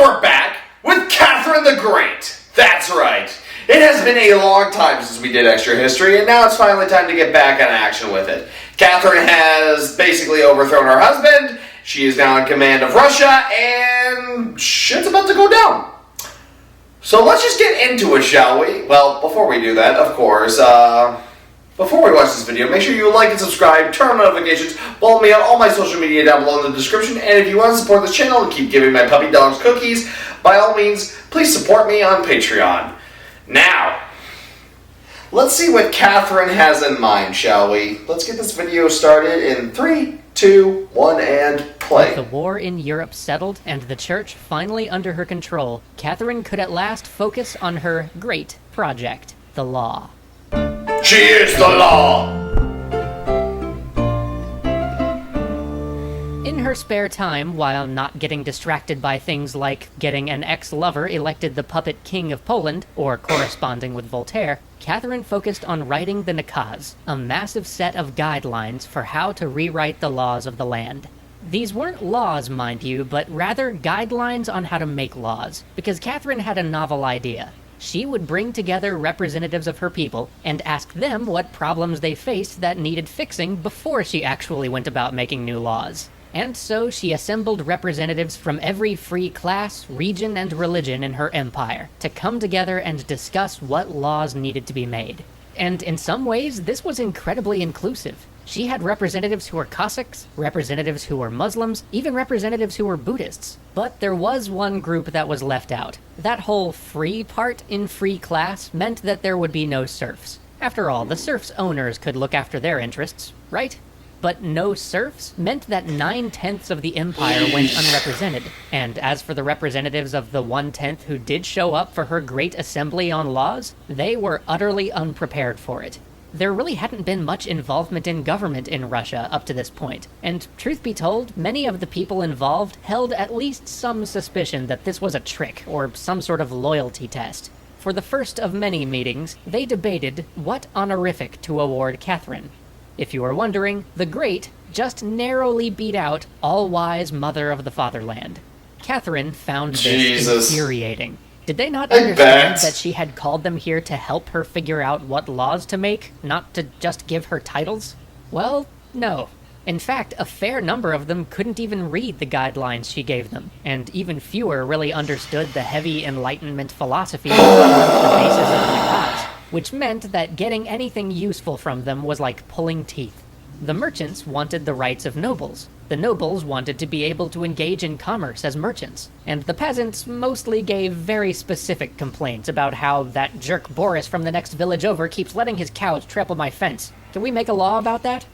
we're back with Catherine the Great. That's right. It has been a long time since we did Extra History, and now it's finally time to get back on action with it. Catherine has basically overthrown her husband, she is now in command of Russia, and shit's about to go down. So let's just get into it, shall we? Well, before we do that, of course, before we watch this video, make sure you like and subscribe, turn on notifications, follow me on all my social media down below in the description, and if you want to support this channel and keep giving my puppy dogs cookies, by all means, please support me on Patreon. Now, let's see what Catherine has in mind, shall we? Let's get this video started in 3, 2, 1, and play. With the war in Europe settled and the church finally under her control, Catherine could at last focus on her great project, the law. She is the law! In her spare time, while not getting distracted by things like getting an ex-lover elected the puppet king of Poland, or corresponding with Voltaire, Catherine focused on writing the Nakaz, a massive set of guidelines for how to rewrite the laws of the land. These weren't laws, mind you, but rather guidelines on how to make laws, because Catherine had a novel idea. She would bring together representatives of her people and ask them what problems they faced that needed fixing before she actually went about making new laws. And so she assembled representatives from every free class, region, and religion in her empire to come together and discuss what laws needed to be made. And in some ways, this was incredibly inclusive. She had representatives who were Cossacks, representatives who were Muslims, even representatives who were Buddhists. But there was one group that was left out. That whole free part in free class meant that there would be no serfs. After all, the serfs' owners could look after their interests, right? But no serfs meant that 9/10 of the empire went unrepresented. And as for the representatives of the 1/10 who did show up for her great assembly on laws, they were utterly unprepared for it. There really hadn't been much involvement in government in Russia up to this point, and truth be told, many of the people involved held at least some suspicion that this was a trick or some sort of loyalty test. For the first of many meetings, they debated what honorific to award Catherine. If you are wondering, the Great just narrowly beat out All-Wise Mother of the Fatherland. Catherine found this infuriating. Did they not understand that she had called them here to help her figure out what laws to make, not to just give her titles? Well, no. In fact, a fair number of them couldn't even read the guidelines she gave them, and even fewer really understood the heavy Enlightenment philosophy that was the basis of the Nakaz, which meant that getting anything useful from them was like pulling teeth. The merchants wanted the rights of nobles. The nobles wanted to be able to engage in commerce as merchants. And the peasants mostly gave very specific complaints about how that jerk Boris from the next village over keeps letting his cows trample my fence. Can we make a law about that?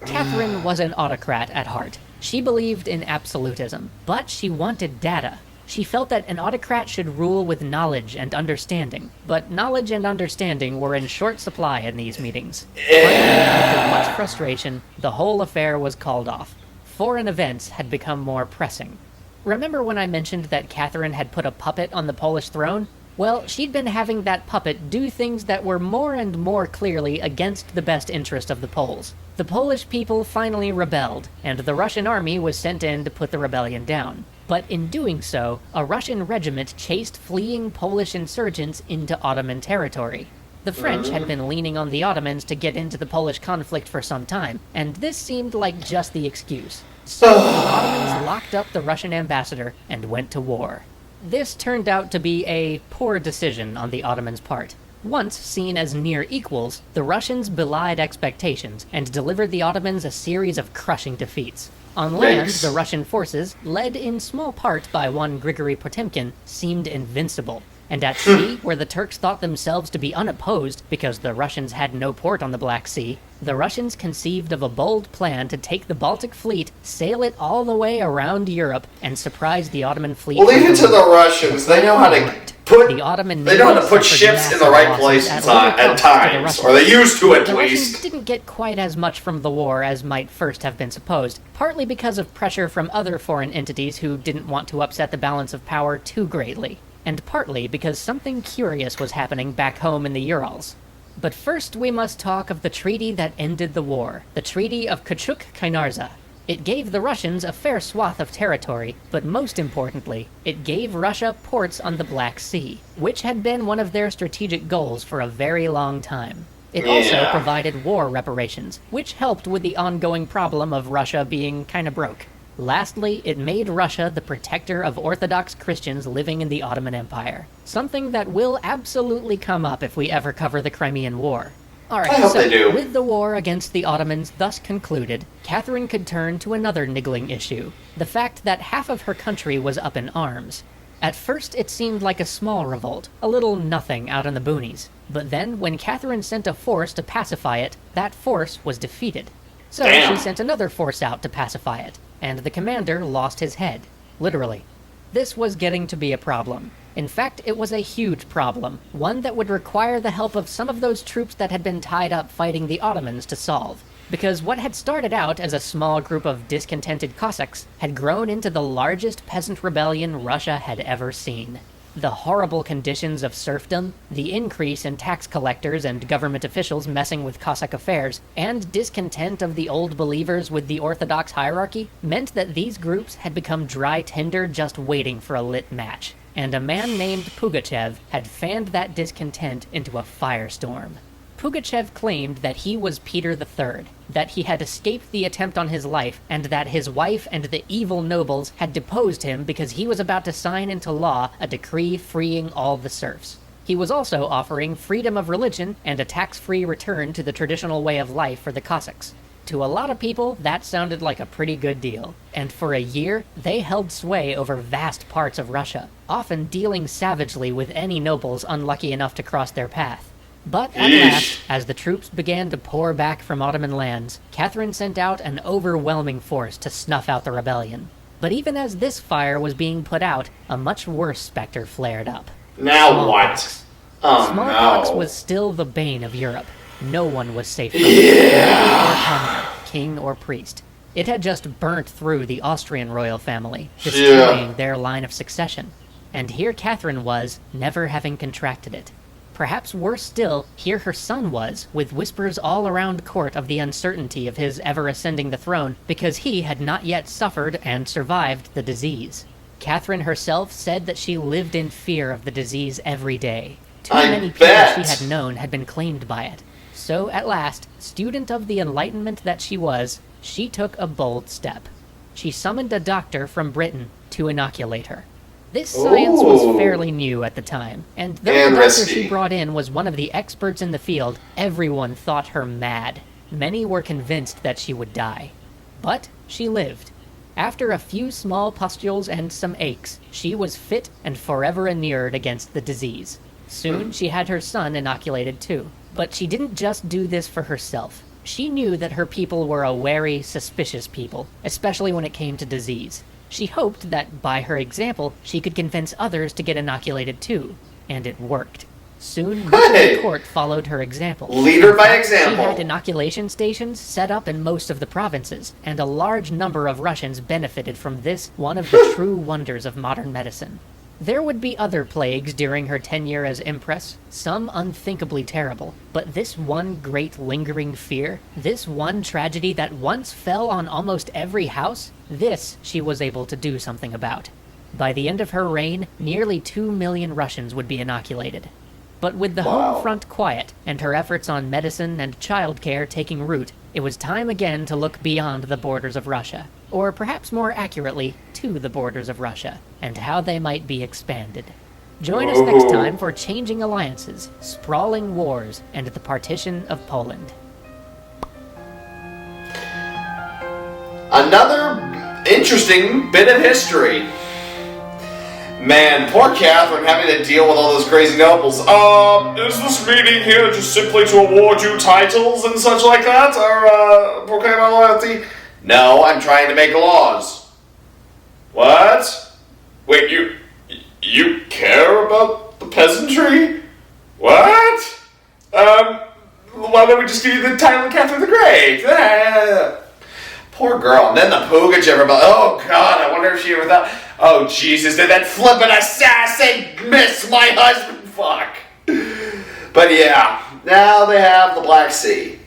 Catherine was an autocrat at heart. She believed in absolutism, but she wanted data. She felt that an autocrat should rule with knowledge and understanding, but knowledge and understanding were in short supply in these meetings. Finally, after much frustration, the whole affair was called off. Foreign events had become more pressing. Remember when I mentioned that Catherine had put a puppet on the Polish throne? Well, she'd been having that puppet do things that were more and more clearly against the best interest of the Poles. The Polish people finally rebelled, and the Russian army was sent in to put the rebellion down. But in doing so, a Russian regiment chased fleeing Polish insurgents into Ottoman territory. The French had been leaning on the Ottomans to get into the Polish conflict for some time, and this seemed like just the excuse. So the Ottomans locked up the Russian ambassador and went to war. This turned out to be a poor decision on the Ottomans' part. Once seen as near equals, the Russians belied expectations and delivered the Ottomans a series of crushing defeats. On land, the Russian forces, led in small part by one Grigory Potemkin, seemed invincible. And at sea, where the Turks thought themselves to be unopposed because the Russians had no port on the Black Sea, the Russians conceived of a bold plan to take the Baltic fleet, sail it all the way around Europe, and surprise the Ottoman fleet. Well, leave it to the Russians. They know how to put ships in the right place at times, or they used to at least. The Russians didn't get quite as much from the war as might first have been supposed, partly because of pressure from other foreign entities who didn't want to upset the balance of power too greatly, and partly because something curious was happening back home in the Urals. But first we must talk of the treaty that ended the war, the Treaty of Kachuk-Kainarza. It gave the Russians a fair swath of territory, but most importantly, it gave Russia ports on the Black Sea, which had been one of their strategic goals for a very long time. It also provided war reparations, which helped with the ongoing problem of Russia being kinda broke. Lastly, it made Russia the protector of Orthodox Christians living in the Ottoman Empire, something that will absolutely come up if we ever cover the Crimean War. Alright, so with the war against the Ottomans thus concluded, Catherine could turn to another niggling issue, the fact that half of her country was up in arms. At first it seemed like a small revolt, a little nothing out in the boonies, but then when Catherine sent a force to pacify it, that force was defeated. So she sent another force out to pacify it, and the commander lost his head, literally. This was getting to be a problem. In fact, it was a huge problem, one that would require the help of some of those troops that had been tied up fighting the Ottomans to solve. Because what had started out as a small group of discontented Cossacks had grown into the largest peasant rebellion Russia had ever seen. The horrible conditions of serfdom, the increase in tax collectors and government officials messing with Cossack affairs, and discontent of the old believers with the Orthodox hierarchy meant that these groups had become dry tinder just waiting for a lit match. And a man named Pugachev had fanned that discontent into a firestorm. Pugachev claimed that he was Peter III, that he had escaped the attempt on his life, and that his wife and the evil nobles had deposed him because he was about to sign into law a decree freeing all the serfs. He was also offering freedom of religion and a tax-free return to the traditional way of life for the Cossacks. To a lot of people, that sounded like a pretty good deal, and for a year, they held sway over vast parts of Russia, often dealing savagely with any nobles unlucky enough to cross their path. But at last, as the troops began to pour back from Ottoman lands, Catherine sent out an overwhelming force to snuff out the rebellion. But even as this fire was being put out, a much worse specter flared up. Now what? Oh, Smallpox was still the bane of Europe. No one was safe from it, noble or common, king or priest. It had just burnt through the Austrian royal family, destroying their line of succession. And here Catherine was, never having contracted it. Perhaps worse still, here her son was, with whispers all around court of the uncertainty of his ever ascending the throne, because he had not yet suffered and survived the disease. Catherine herself said that she lived in fear of the disease every day. Too many people she had known had been claimed by it. So, at last, student of the Enlightenment that she was, she took a bold step. She summoned a doctor from Britain to inoculate her. This science was fairly new at the time, and though the doctor she brought in was one of the experts in the field, everyone thought her mad. Many were convinced that she would die. But she lived. After a few small pustules and some aches, she was fit and forever inured against the disease. Soon she had her son inoculated too. But she didn't just do this for herself. She knew that her people were a wary, suspicious people, especially when it came to disease. She hoped that, by her example, she could convince others to get inoculated too. And it worked. Soon, much of the court followed her example. Leader by example. She had inoculation stations set up in most of the provinces, and a large number of Russians benefited from this, one of the true wonders of modern medicine. There would be other plagues during her tenure as Empress, some unthinkably terrible, but this one great lingering fear, this one tragedy that once fell on almost every house, this she was able to do something about. By the end of her reign, nearly 2 million Russians would be inoculated. But with the home front quiet, and her efforts on medicine and childcare taking root, it was time again to look beyond the borders of Russia, or perhaps more accurately, to the borders of Russia, and how they might be expanded. Join us next time for Changing Alliances, Sprawling Wars, and the Partition of Poland. Another interesting bit of history. Man, poor Catherine having to deal with all those crazy nobles. Is this meeting here just simply to award you titles and such like that? Or, proclaim our loyalty? No, I'm trying to make laws. What? Wait, you care about the peasantry? What? Why don't we just give you the title of Catherine the Great? Poor girl. And then the Pugachev rebellion. Oh, God, I wonder if she ever thought... Oh, Jesus, did that flippin' assassin miss my husband? Fuck. But yeah, now they have the Black Sea.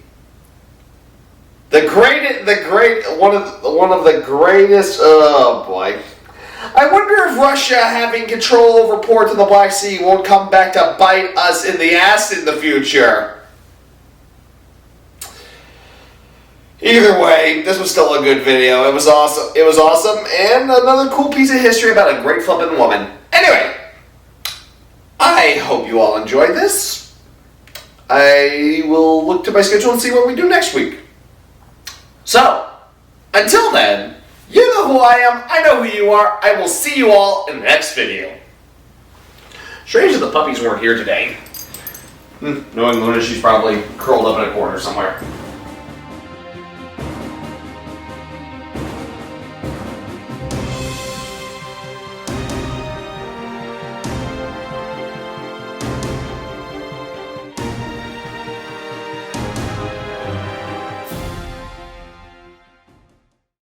One of the greatest. Oh boy. I wonder if Russia having control over ports in the Black Sea won't come back to bite us in the ass in the future. Either way, this was still a good video. It was awesome. It was awesome, and another cool piece of history about a great flippin' woman. Anyway, I hope you all enjoyed this. I will look to my schedule and see what we do next week. So, until then, you know who I am, I know who you are, I will see you all in the next video. Strange that the puppies weren't here today. Knowing Luna, she's probably curled up in a corner somewhere.